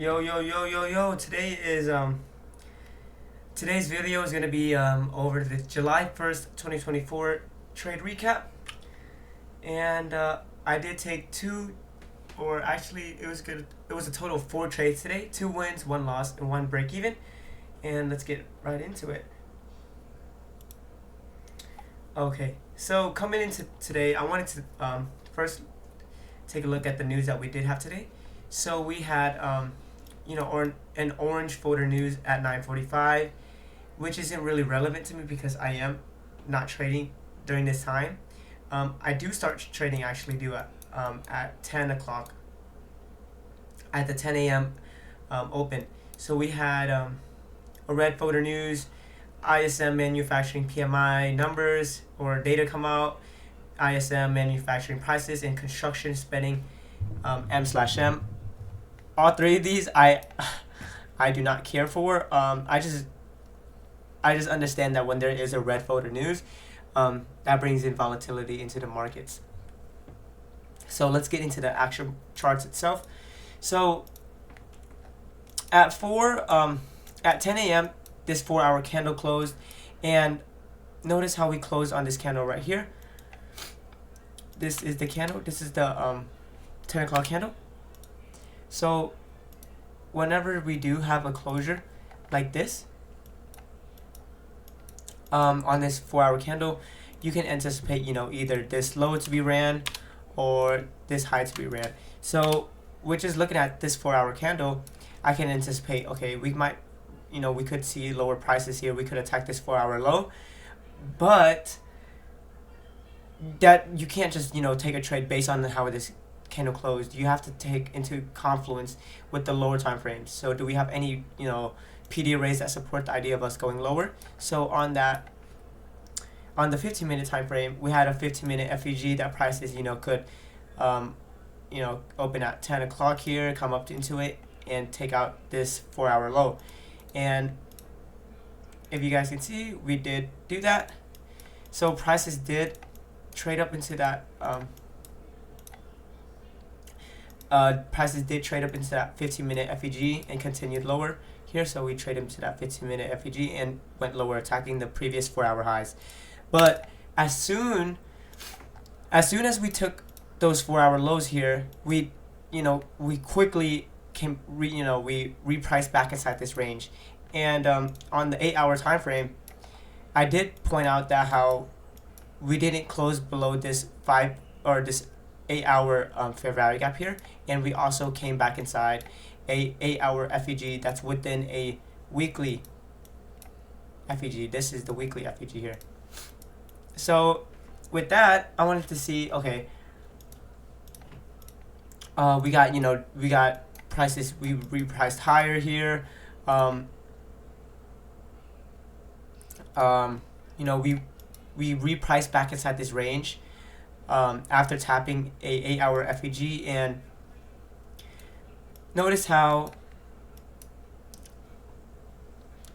Yo. Today's video is gonna be over the July 1st, 2024 trade recap, and I did take two, or actually it was good. It was a total of four trades today: two wins, one loss, and one break even. And let's get right into it. Okay, so coming into today, I wanted to first take a look at the news that we did have today. So we had an orange folder news at 9:45, which isn't really relevant to me because I am not trading during this time. I do start trading actually at 10 o'clock at the 10 a.m. Open. So we had a red folder news, ISM manufacturing PMI numbers or data come out, ISM manufacturing prices and construction spending M/M. All three of these I do not care for. I just understand that when there is a red folder news, that brings in volatility into the markets. So let's get into the actual charts itself. So at 10 a.m. this 4-hour candle closed, and notice how we closed on this candle right here. This is the candle. This is the 10 o'clock candle. So whenever we do have a closure like this on this 4-hour candle, you can anticipate either this low to be ran or this high to be ran. So we're just looking at this 4-hour candle. I can anticipate, okay, we might we could see lower prices here. We could attack this 4-hour low, but that you can't just take a trade based on how this candle closed. You have to take into confluence with the lower time frames. So do we have any PD arrays that support the idea of us going lower? So on the 15-minute time frame, we had a 15-minute FEG that prices could open at 10 o'clock here, come up into it and take out this 4-hour low. And if you guys can see, we did do that. So prices did trade up into that 15-minute FEG and continued lower here. So we traded into that 15-minute FEG and went lower, attacking the previous 4-hour highs. But as soon as we took those 4-hour lows here, we quickly we repriced back inside this range. And on the 8-hour time frame, I did point out that how we didn't close below this 8-hour fair value gap here, and we also came back inside a 8-hour FEG that's within a weekly FEG. This is the weekly FEG here. So with that, I wanted to see, okay, we got prices, we repriced higher here. We repriced back inside this range after tapping a 8-hour FEG, and notice how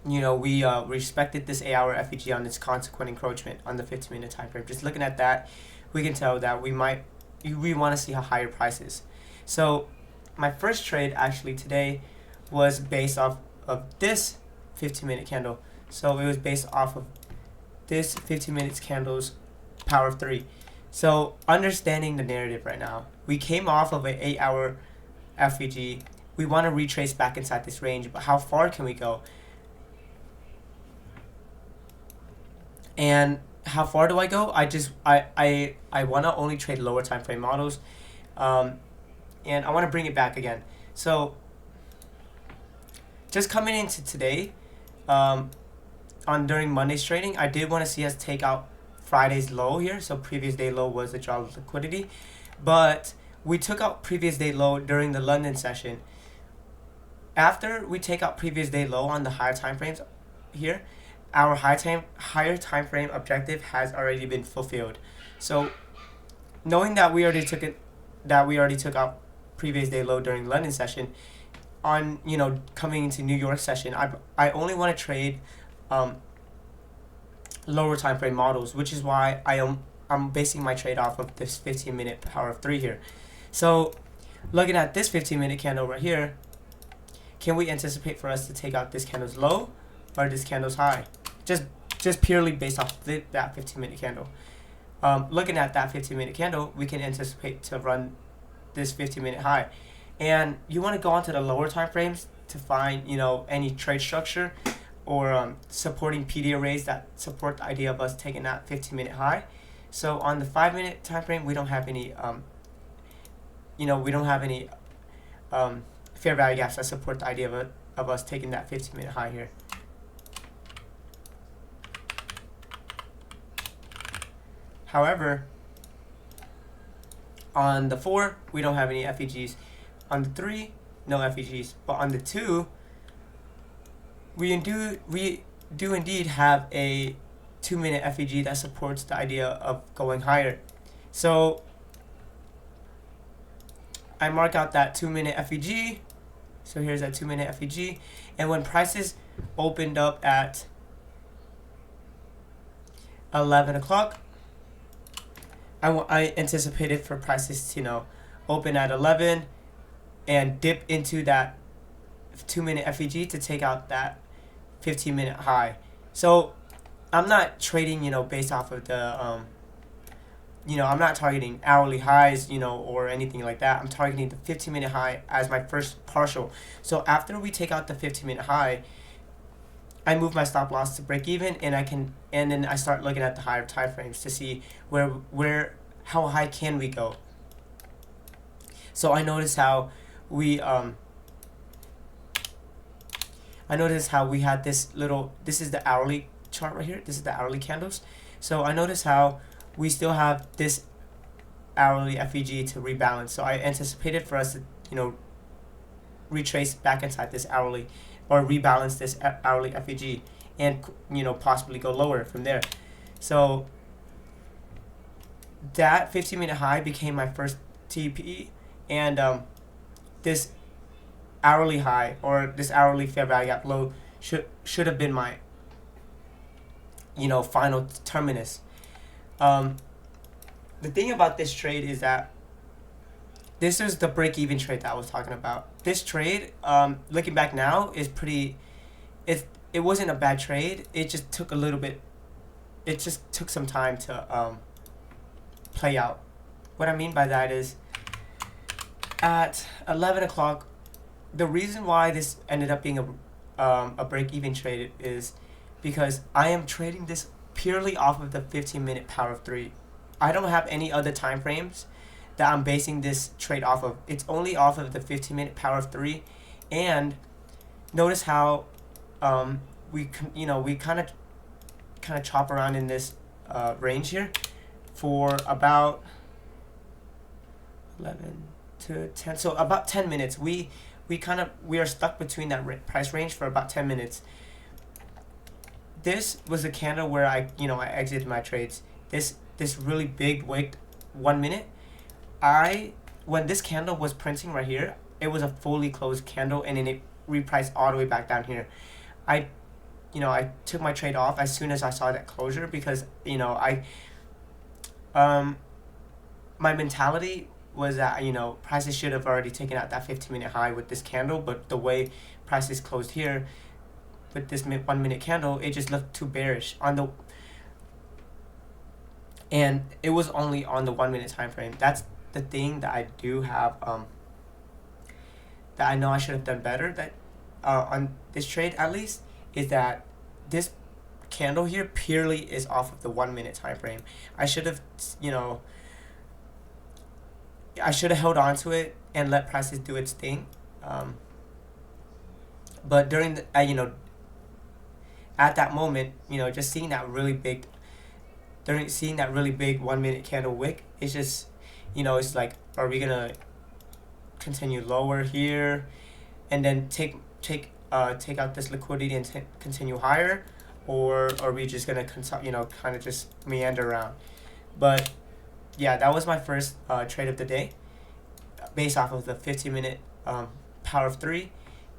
we respected this 8-hour FEG on its consequent encroachment on the 15-minute time frame. Just looking at that, we can tell that we want to see higher prices. So my first trade actually today was based off of this 15-minute candle. So it was based off of this 15 minutes candle's power of 3. So understanding the narrative right now, we came off of an 8-hour FEG. We want to retrace back inside this range, but how far can we go? And how far do I go? I want to only trade lower time frame models, and I want to bring it back again. So just coming into today, during Monday's trading, I did want to see us take out Friday's low here. So previous day low was the draw of liquidity, but we took out previous day low during the London session. After we take out previous day low on the higher time frames here, our higher time frame objective has already been fulfilled. So knowing that we already took out previous day low during London session, on coming into New York session, I only want to trade lower time frame models, which is why I'm basing my trade off of this 15-minute power of 3 here. So looking at this 15-minute candle right here, can we anticipate for us to take out this candle's low or this candle's high? Just purely based off that 15-minute candle. Looking at that 15-minute candle, we can anticipate to run this 15-minute high. And you want to go onto the lower time frames to find, any trade structure or supporting PD arrays that support the idea of us taking that 15-minute high. So on the 5-minute time frame, we don't have any, fair value gaps that support the idea of us taking that 15-minute high here. However, on the 4, we don't have any FEGs. On the 3, no FEGs. But on the 2, we do indeed have a 2-minute FEG that supports the idea of going higher. So I mark out that 2-minute FEG. So here's that 2-minute FEG. And when prices opened up at 11 o'clock, I anticipated for prices to, open at 11 and dip into that 2-minute FEG to take out that 15-minute high. So I'm not trading, based off of the, I'm not targeting hourly highs, or anything like that. I'm targeting the 15-minute high as my first partial. So after we take out the 15-minute high, I move my stop loss to break even, and then I start looking at the higher time frames to see how high can we go. So I notice how we had this is the hourly chart right here. This is the hourly candles. So I notice how we still have this hourly FEG to rebalance. So I anticipated for us to, retrace back inside this hourly, or rebalance this hourly FEG, and possibly go lower from there. So that 15-minute high became my first TP, and this hourly high, or this hourly fair value gap low, should have been my final terminus. The thing about this trade is that this is the break-even trade that I was talking about. This trade, looking back now, is pretty. It wasn't a bad trade. It just took a little bit. It just took some time to play out. What I mean by that is, at 11 o'clock, the reason why this ended up being a break-even trade is because I am trading this purely off of the 15-minute power of 3. I don't have any other time frames that I'm basing this trade off of. It's only off of the 15-minute power of 3. And notice how we kind of chop around in this range here for about 11 to 10, so about 10 minutes. We are stuck between that price range for about 10 minutes. This was a candle where I exited my trades. This really big wick 1 minute. When this candle was printing right here, it was a fully closed candle, and then it repriced all the way back down here. I took my trade off as soon as I saw that closure, because my mentality was that prices should have already taken out that 15-minute high with this candle, but the way prices closed here with this 1 minute candle, it just looked too bearish and it was only on the 1 minute time frame. That's the thing that I do have that I know I should have done better, that on this trade at least, is that this candle here purely is off of the 1 minute time frame. I should have held on to it and let prices do its thing. But during the at that moment, just seeing that really big 1 minute candle wick, it's just it's like, are we gonna continue lower here and then take out this liquidity and continue higher, or are we just gonna kind of just meander around? But yeah, that was my first trade of the day, based off of the 15-minute power of 3,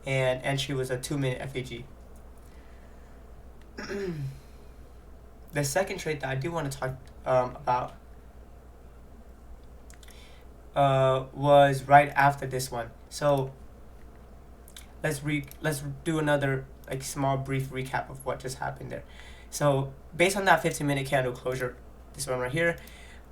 and entry was a 2-minute FEG. The second trade that I do want to talk about was right after this one. So let's do another like small brief recap of what just happened there. So based on that 15-minute candle closure, this one right here,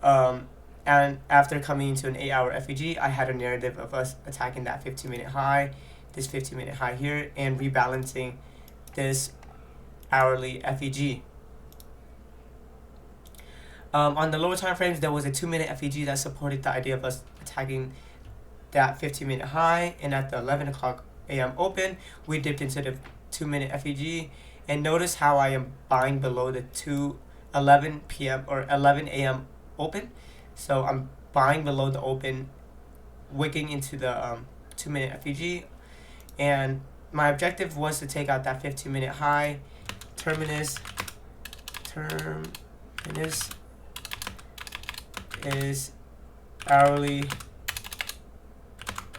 and after coming into an 8-hour FEG, I had a narrative of us attacking that 15-minute high, this 15-minute high here, and rebalancing this hourly FEG. On the lower time frames, there was a 2-minute FEG that supported the idea of us attacking that 15-minute high, and at the 11 o'clock a.m. open, we dipped into the 2-minute FEG, and notice how I am buying below the 11 p.m. or 11 a.m. open. So I'm buying below the open, wicking into the 2-minute FEG, and my objective was to take out that 15-minute high. Terminus is hourly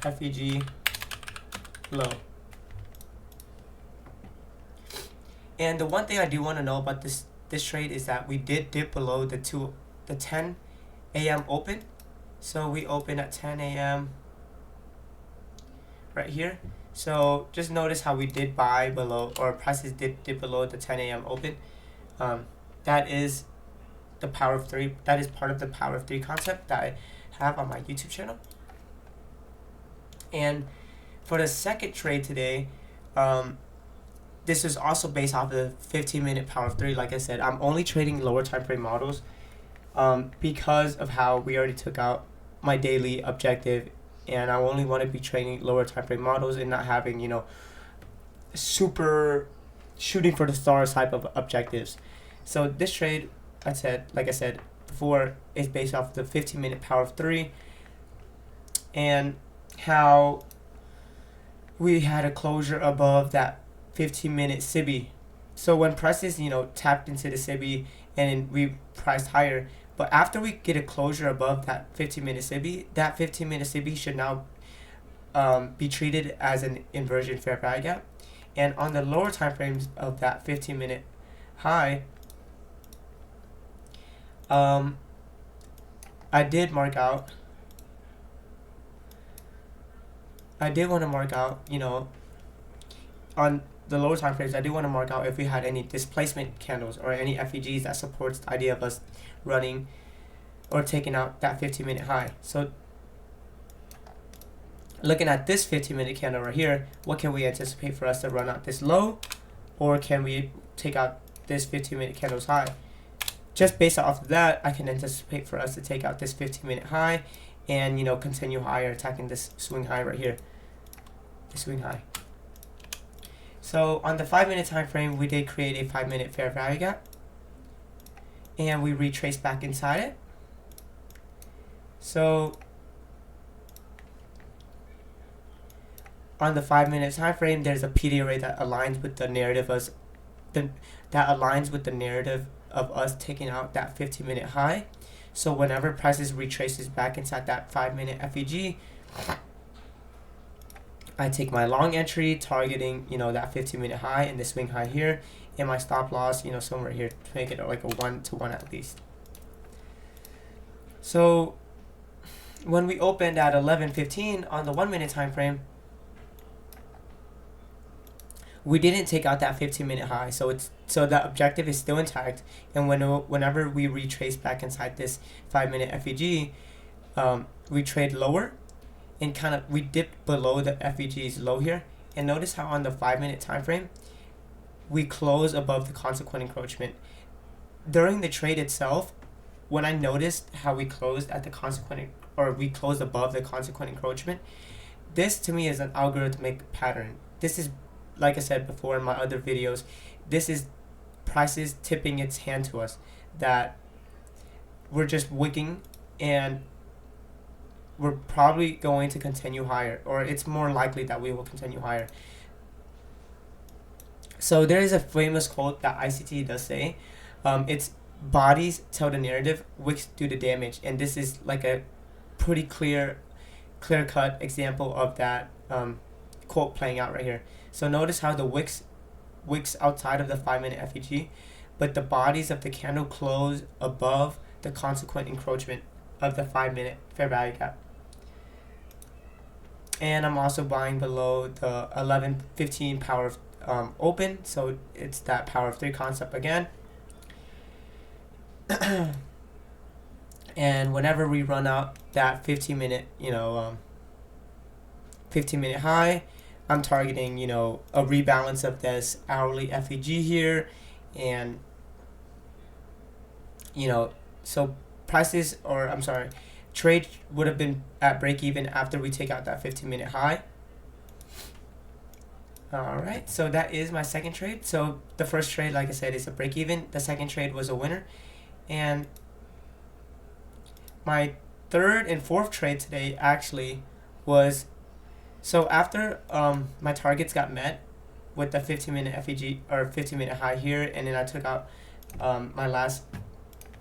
FEG low. And the one thing I do want to know about this trade is that we did dip below the 10 a.m. open. So we open at 10 a.m. right here. So just notice how we did buy below, or prices did dip below the 10 a.m. open. That is the power of 3. That is part of the power of 3 concept that I have on my YouTube channel. And for the second trade today, this is also based off of the 15-minute power of 3. Like I said, I'm only trading lower time frame models because of how we already took out my daily objective, and I only want to be trading lower time frame models and not having, you know, super shooting for the stars type of objectives. So this trade, like I said before, is based off the 15-minute power of 3, and how we had a closure above that 15-minute SIBI. So when prices, you know, tapped into the SIBI and we priced higher, but after we get a closure above that 15-minute SIBI, that 15-minute SIBI should now be treated as an inversion fair value gap. And on the lower time frames of that 15-minute high, I did want to mark out, you know, on the lower time frames, I do want to mark out if we had any displacement candles or any FEGs that supports the idea of us running or taking out that 15-minute high. So looking at this 15-minute candle right here, what can we anticipate for us to run out this low, or can we take out this 15-minute candle's high? Just based off of that, I can anticipate for us to take out this 15-minute high and, you know, continue higher, attacking this swing high right here, the swing high. So on the 5-minute time frame, we did create a 5-minute fair value gap, and we retraced back inside it. So on the 5-minute time frame, there's a PD array that aligns with the narrative of us taking out that 15-minute high. So whenever prices retraces back inside that 5-minute FEG, I take my long entry targeting, you know, that 15-minute high and the swing high here, and my stop loss, you know, somewhere here to make it like a 1-to-1 at least. So when we opened at 11:15 on the 1-minute time frame, we didn't take out that 15-minute high, so the objective is still intact. And whenever we retrace back inside this 5-minute FEG, we trade lower, and we dipped below the FEG's low here. And notice how on the 5-minute time frame, we close above the consequent encroachment. During the trade itself, when I noticed how we closed at the consequent, or we closed above the consequent encroachment, this to me is an algorithmic pattern. This is, like I said before in my other videos, this is prices tipping its hand to us that we're just wicking, and we're probably going to continue higher, or it's more likely that we will continue higher. So there is a famous quote that ICT does say, it's bodies tell the narrative, wicks do the damage, and this is like a pretty clear-cut example of that quote playing out right here. So notice how the wicks outside of the 5-minute FEG, but the bodies of the candle close above the consequent encroachment of the 5-minute fair value gap. and I'm also buying below the 11:15 power of open, so it's that power of 3 concept again. And whenever we run out that 15-minute 15-minute high, I'm targeting a rebalance of this hourly FEG here, and so prices, or I'm sorry, trade would have been at break even after we take out that 15-minute high. Alright, so that is my second trade. So the first trade, like I said, is a break even. The second trade was a winner. And my third and fourth trade today actually was, so after my targets got met with the 15-minute FEG or 15-minute high here, and then I took out my last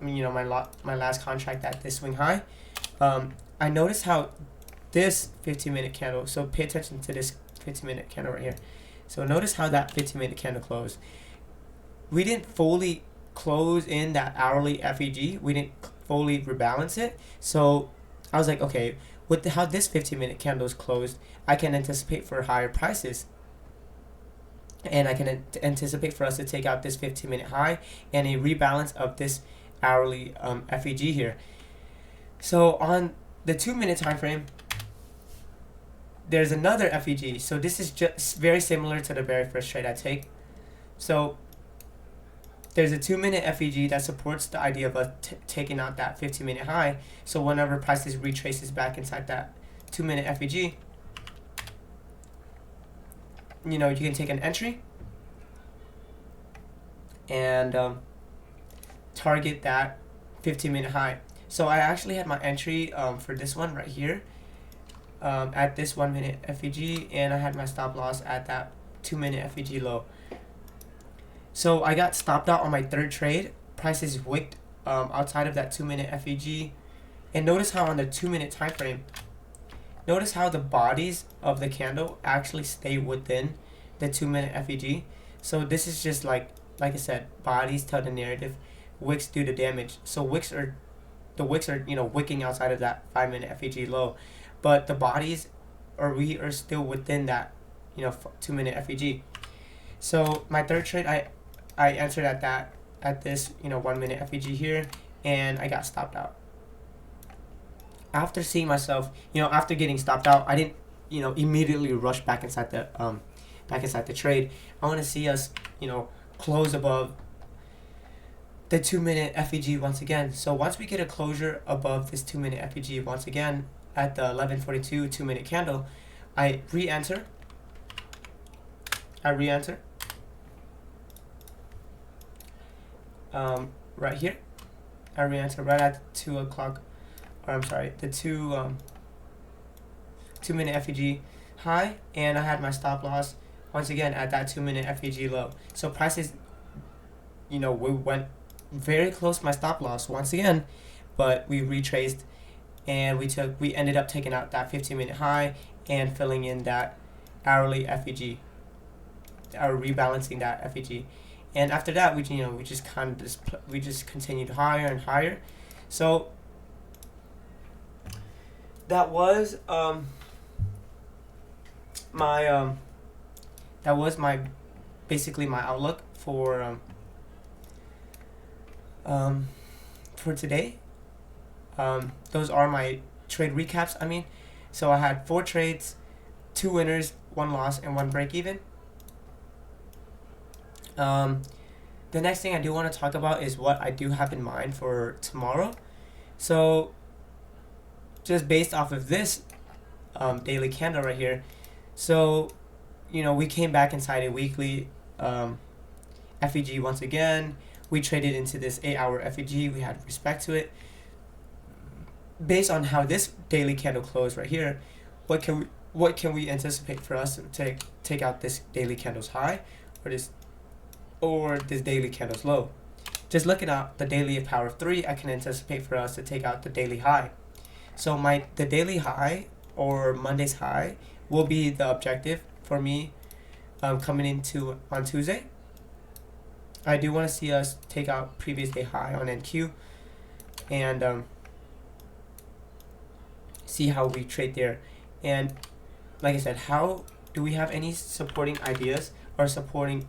my last contract at this swing high, I noticed how this 15-minute candle, so pay attention to this 15-minute candle right here. So notice how that 15-minute candle closed. We didn't fully close in that hourly FEG. We didn't fully rebalance it. So I was like, okay, with how this 15-minute candle is closed, I can anticipate for higher prices. And I can anticipate for us to take out this 15-minute high and a rebalance of this hourly FEG here. So on the 2-minute time frame, there's another FEG. So this is just very similar to the very first trade I take. So there's a 2-minute FEG that supports the idea of us taking out that 15-minute high. So whenever prices retraces back inside that 2-minute FEG, you can take an entry and target that 15-minute high. So I actually had my entry for this one right here at this 1-minute FEG, and I had my stop loss at that 2-minute FEG low. So I got stopped out on my third trade. Prices wicked outside of that 2-minute FEG, and notice how on the 2-minute time frame, notice how the bodies of the candle actually stay within the 2-minute FEG. So this is just like I said, bodies tell the narrative, wicks do the damage. So wicks are wicking outside of that 5-minute FEG low, but the bodies we are still within that 2-minute FEG. So my third trade, I entered at this 1-minute FEG here, and I got stopped out. After seeing myself, after getting stopped out, I didn't immediately rush back inside the trade. I want to see us close above the 2-minute FEG once again. So once we get a closure above this 2-minute FEG once again at the 11:42 2-minute candle, I re-enter. Right here. I re-enter right at 2 o'clock, or I'm sorry, the 2-minute FEG high, and I had my stop loss once again at that 2-minute FEG low. So prices, we went very close to my stop loss once again, but we retraced, and we ended up taking out that 15-minute high and filling in that hourly FEG, or rebalancing that FEG. And after that, we just continued higher and higher. So that was my basically my outlook for today. Those are my trade recaps. So I had 4 trades, 2 winners, 1 loss, and 1 break even. The next thing I do want to talk about is what I do have in mind for tomorrow. So just based off of this daily candle right here, so we came back inside a weekly FEG once again. We traded into this 8-hour FEG. We had respect to it. Based on how this daily candle closed right here, what can we anticipate for us to take out this daily candle's high, or this daily candle's low? Just looking at the daily of power of 3, I can anticipate for us to take out the daily high. So the daily high, or Monday's high, will be the objective for me coming into on Tuesday. I do want to see us take out previous day high on NQ, and see how we trade there. And like I said, how do we have any supporting ideas or supporting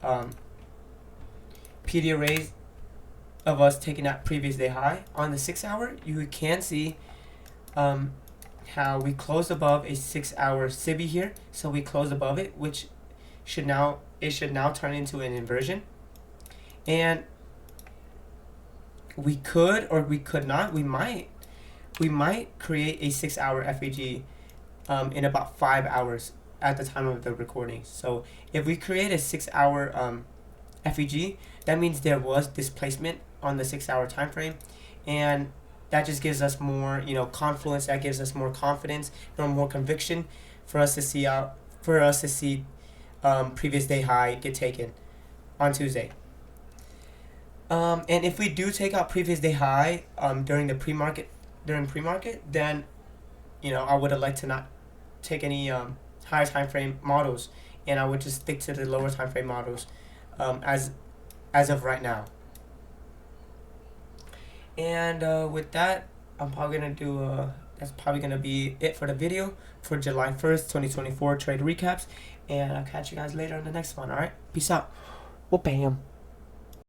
PD arrays of us taking that previous day high? On the 6 hour, you can see how we closed above a 6 hour SIBI here. So we closed above it, which should now turn into an inversion. And we could, or we could not, we might create a 6 hour FEG in about 5 hours at the time of the recording. So if we create a 6 hour FEG, that means there was displacement on the 6 hour time frame, and that just gives us more, confluence. That gives us more confidence or more conviction for us to see previous day high get taken on Tuesday. And if we do take out previous day high during pre-market, then I would have liked to not take any higher time frame models, and I would just stick to the lower time frame models as of right now. And with that, I'm probably gonna do that's probably gonna be it for the video for July 1st, 2024 trade recaps, and I'll catch you guys later on the next one. All right, peace out. Well, bam.